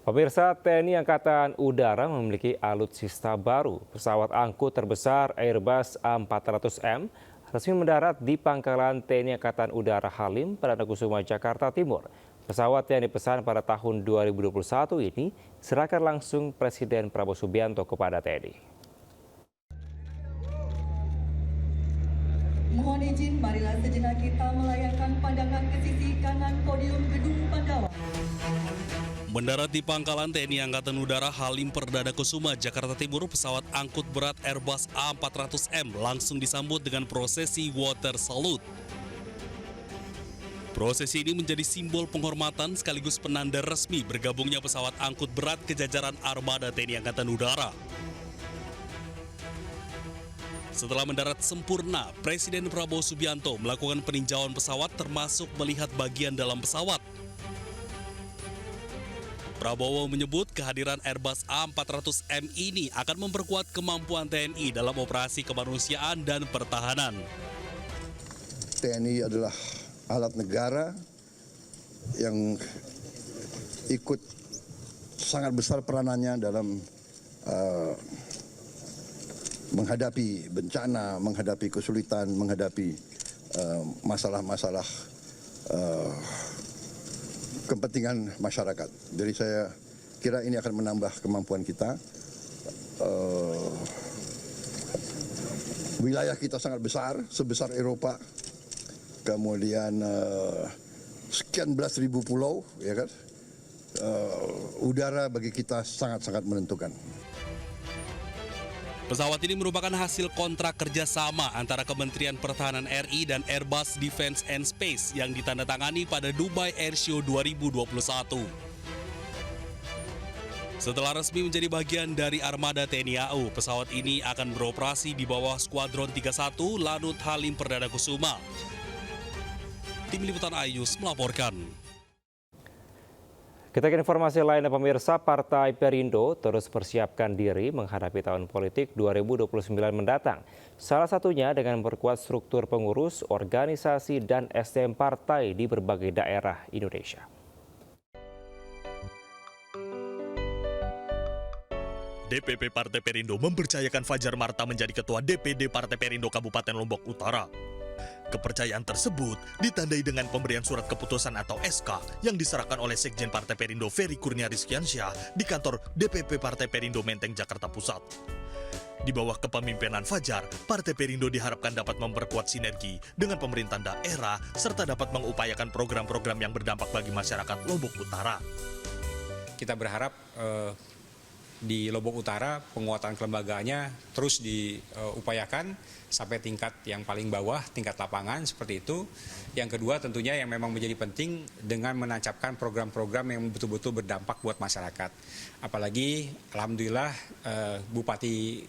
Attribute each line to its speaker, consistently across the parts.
Speaker 1: Pemirsa, TNI Angkatan Udara memiliki alutsista baru. Pesawat angkut terbesar Airbus A400M resmi mendarat di pangkalan TNI Angkatan Udara Halim, Perdana Kusuma, Jakarta Timur. Pesawat yang dipesan pada tahun 2021 ini diserahkan langsung Presiden Prabowo Subianto kepada TNI.
Speaker 2: Mohon izin, marilah sejenak kita melayangkan pandangan ke sisi kanan podium Gedung Pandawa.
Speaker 3: Mendarat di pangkalan TNI Angkatan Udara Halim, Perdana Kusuma, Jakarta Timur, pesawat angkut berat Airbus A400M langsung disambut dengan prosesi water salute. Prosesi ini menjadi simbol penghormatan sekaligus penanda resmi bergabungnya pesawat angkut berat ke jajaran armada TNI Angkatan Udara. Setelah mendarat sempurna, Presiden Prabowo Subianto melakukan peninjauan pesawat termasuk melihat bagian dalam pesawat. Prabowo menyebut kehadiran Airbus A400M ini akan memperkuat kemampuan TNI dalam operasi kemanusiaan dan pertahanan.
Speaker 4: TNI adalah alat negara yang ikut sangat besar peranannya dalam menghadapi bencana, menghadapi kesulitan, menghadapi masalah-masalah kepentingan masyarakat. Jadi saya kira ini akan menambah kemampuan kita. Wilayah kita sangat besar, sebesar Eropa. Kemudian sekian belas ribu pulau, ya kan? Udara bagi kita sangat-sangat menentukan.
Speaker 3: Pesawat ini merupakan hasil kontrak kerjasama antara Kementerian Pertahanan RI dan Airbus Defence and Space yang ditandatangani pada Dubai Airshow 2021. Setelah resmi menjadi bagian dari armada TNI AU, pesawat ini akan beroperasi di bawah Skuadron 31 Lanut Halim, Perdana Kusuma. Tim Liputan iNews melaporkan.
Speaker 1: Kita ke informasi lainnya, pemirsa. Partai Perindo terus persiapkan diri menghadapi tahun politik 2029 mendatang. Salah satunya dengan memperkuat struktur pengurus, organisasi, dan SDM partai di berbagai daerah Indonesia.
Speaker 5: DPP Partai Perindo mempercayakan Fajar Marta menjadi Ketua DPD Partai Perindo Kabupaten Lombok Utara. Kepercayaan tersebut ditandai dengan pemberian surat keputusan atau SK yang diserahkan oleh Sekjen Partai Perindo Ferry Kurnia Rizkiansyah di kantor DPP Partai Perindo Menteng, Jakarta Pusat. Di bawah kepemimpinan Fajar, Partai Perindo diharapkan dapat memperkuat sinergi dengan pemerintah daerah serta dapat mengupayakan program-program yang berdampak bagi masyarakat Lombok Utara.
Speaker 6: Kita berharap di Lombok Utara penguatan kelembagaannya terus diupayakan sampai tingkat yang paling bawah, tingkat lapangan seperti itu. Yang kedua tentunya yang memang menjadi penting dengan menancapkan program-program yang betul-betul berdampak buat masyarakat. Apalagi alhamdulillah Bupati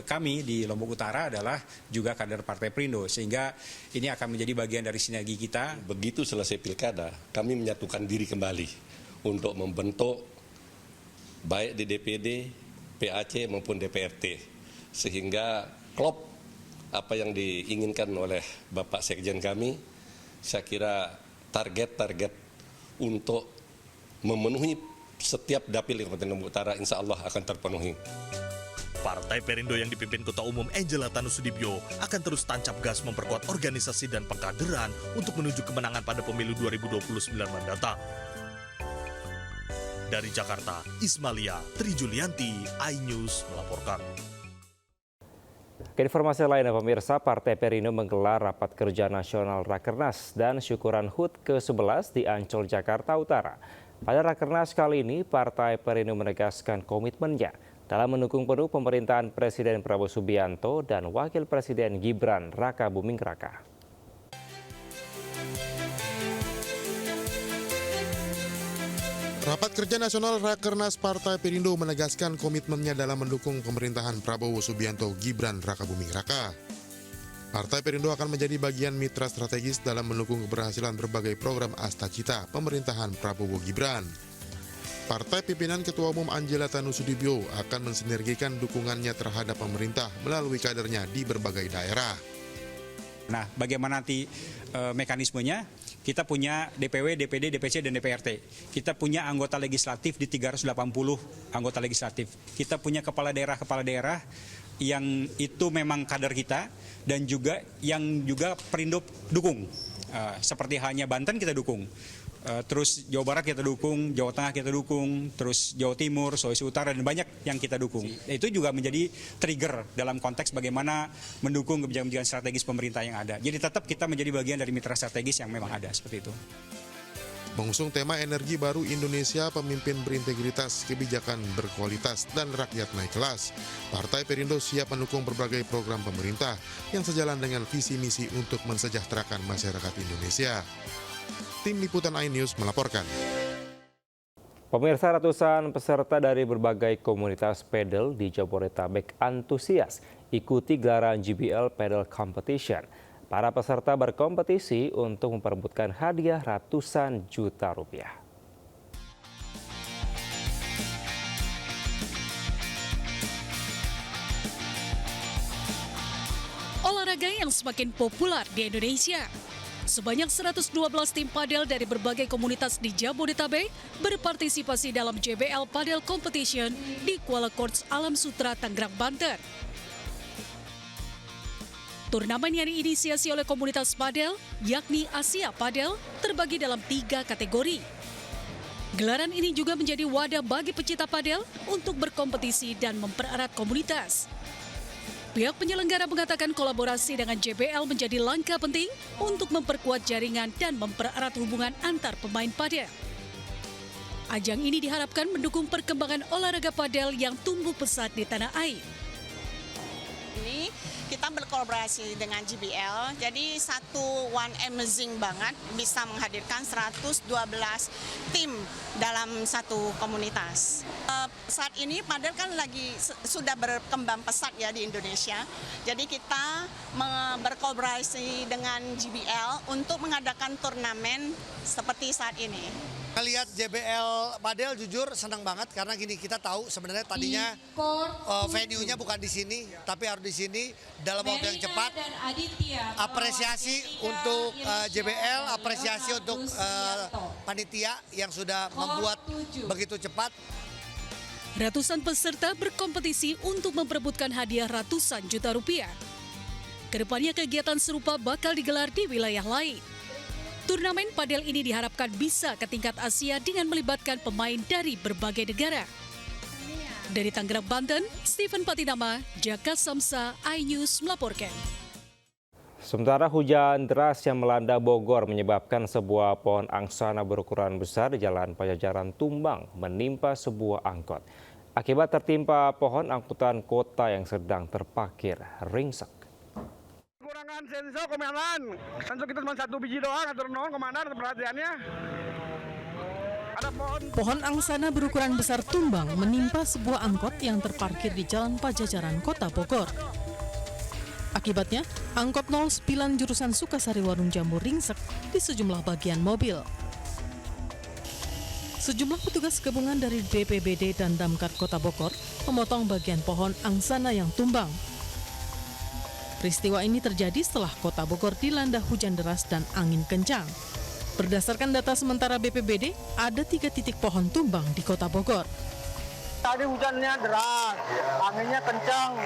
Speaker 6: kami di Lombok Utara adalah juga kader Partai Perindo, sehingga ini akan menjadi bagian dari sinergi kita.
Speaker 7: Begitu selesai pilkada, kami menyatukan diri kembali untuk membentuk baik di DPD, PAC maupun DPRT, sehingga klop apa yang diinginkan oleh Bapak Sekjen kami, saya kira target-target untuk memenuhi setiap dapil di Kabupaten Lombok Utara insya Allah akan terpenuhi.
Speaker 5: Partai Perindo yang dipimpin Ketua Umum Angela Tanusudibyo akan terus tancap gas memperkuat organisasi dan pengkaderan untuk menuju kemenangan pada pemilu 2029 mendatang. Dari Jakarta, Ismalia Trijulianti, iNews melaporkan.
Speaker 1: Ke informasi lainnya, pemirsa, Partai Perindo menggelar rapat kerja nasional Rakernas dan syukuran HUT ke-11 di Ancol, Jakarta Utara. Pada Rakernas kali ini, Partai Perindo menegaskan komitmennya dalam mendukung penuh pemerintahan Presiden Prabowo Subianto dan Wakil Presiden Gibran Rakabuming Raka.
Speaker 8: Rapat Kerja Nasional Rakernas Partai Perindo menegaskan komitmennya dalam mendukung pemerintahan Prabowo Subianto Gibran Rakabuming Raka. Partai Perindo akan menjadi bagian mitra strategis dalam mendukung keberhasilan berbagai program Astacita pemerintahan Prabowo Gibran. Partai pimpinan Ketua Umum Angela Tanusudibyo akan mensinergikan dukungannya terhadap pemerintah melalui kadernya di berbagai daerah.
Speaker 6: Nah, bagaimana nanti mekanismenya? Kita punya DPW, DPD, DPC, dan DPRT. Kita punya anggota legislatif di 380 anggota legislatif. Kita punya kepala daerah yang itu memang kader kita dan juga yang juga Perindo dukung. Seperti halnya Banten kita dukung. Terus Jawa Barat kita dukung, Jawa Tengah kita dukung, terus Jawa Timur, Sulawesi Utara, dan banyak yang kita dukung. Itu juga menjadi trigger dalam konteks bagaimana mendukung kebijakan-kebijakan strategis pemerintah yang ada. Jadi tetap kita menjadi bagian dari mitra strategis yang memang ada, seperti itu.
Speaker 8: Mengusung tema energi baru Indonesia, pemimpin berintegritas, kebijakan berkualitas, dan rakyat naik kelas, Partai Perindo siap mendukung berbagai program pemerintah yang sejalan dengan visi misi untuk mensejahterakan masyarakat Indonesia. Tim Liputan iNews melaporkan.
Speaker 1: Pemirsa, ratusan peserta dari berbagai komunitas pedal di Jabodetabek antusias ikuti gelaran JBL Pedal Competition. Para peserta berkompetisi untuk memperebutkan hadiah ratusan juta rupiah.
Speaker 9: Olahraga yang semakin populer di Indonesia. Sebanyak 112 tim padel dari berbagai komunitas di Jabodetabek berpartisipasi dalam JBL Padel Competition di Kuala Courts Alam Sutera, Tangerang, Banten. Turnamen yang diinisiasi oleh komunitas padel, yakni Asia Padel, terbagi dalam 3 kategori. Gelaran ini juga menjadi wadah bagi pecinta padel untuk berkompetisi dan mempererat komunitas. Pihak penyelenggara mengatakan kolaborasi dengan JBL menjadi langkah penting untuk memperkuat jaringan dan mempererat hubungan antar pemain padel. Ajang ini diharapkan mendukung perkembangan olahraga padel yang tumbuh pesat di tanah air.
Speaker 10: Ini kita berkolaborasi dengan JBL, jadi satu one amazing banget bisa menghadirkan 112 tim dalam satu komunitas. Saat ini padel kan sudah berkembang pesat ya di Indonesia, jadi kita berkolaborasi dengan JBL untuk mengadakan turnamen seperti saat ini.
Speaker 11: Lihat JBL Padel jujur senang banget karena gini, kita tahu sebenarnya tadinya venue-nya bukan di sini tapi harus di sini dalam waktu yang cepat. Apresiasi untuk JBL, apresiasi untuk panitia yang sudah membuat begitu cepat.
Speaker 9: Ratusan peserta berkompetisi untuk memperebutkan hadiah ratusan juta rupiah. Kedepannya kegiatan serupa bakal digelar di wilayah lain. Turnamen padel ini diharapkan bisa ke tingkat Asia dengan melibatkan pemain dari berbagai negara. Dari Tangerang, Banten, Stephen Patinama, Jaka Samsa, iNews melaporkan.
Speaker 1: Sementara hujan deras yang melanda Bogor menyebabkan sebuah pohon angsana berukuran besar di Jalan Pajajaran tumbang menimpa sebuah angkot. Akibat tertimpa pohon, angkutan kota yang sedang terparkir ringsek.
Speaker 12: Kekurangan sensor komandan, sensor kita cuma 1 biji doang, atur nuhun komandan perhatiannya. Ada
Speaker 13: pohon angsana berukuran besar tumbang menimpa sebuah angkot yang terparkir di Jalan Pajajaran, Kota Bogor. Akibatnya, angkot 09 jurusan Sukasari Warung Jambu ringsek di sejumlah bagian mobil. Sejumlah petugas gabungan dari BPBD dan Damkar Kota Bogor memotong bagian pohon angsana yang tumbang. Peristiwa ini terjadi setelah Kota Bogor dilanda hujan deras dan angin kencang. Berdasarkan data sementara BPBD, ada 3 titik pohon tumbang di Kota Bogor.
Speaker 12: Tadi hujannya deras, anginnya kencang.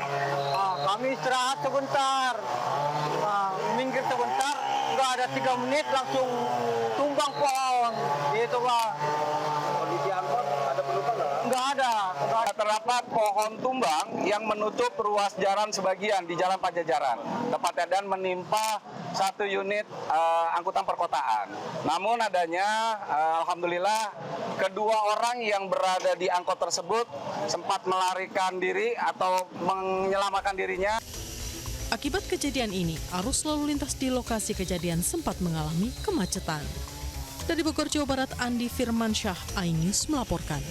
Speaker 12: Kami istirahat sebentar, minggir sebentar, nggak ada 3 menit langsung tumbang pohon. Gitu Pak. Kondisi angkot ada penumpang nggak? Nggak ada. Terdapat pohon tumbang yang menutup ruas jalan sebagian di Jalan Pajajaran, tepatnya dan menimpa 1 unit angkutan perkotaan. Namun adanya, alhamdulillah, kedua orang yang berada di angkot tersebut sempat melarikan diri atau menyelamatkan dirinya.
Speaker 13: Akibat kejadian ini, arus lalu lintas di lokasi kejadian sempat mengalami kemacetan. Dari Bogor, Jawa Barat, Andi Firmansyah, iNews melaporkan.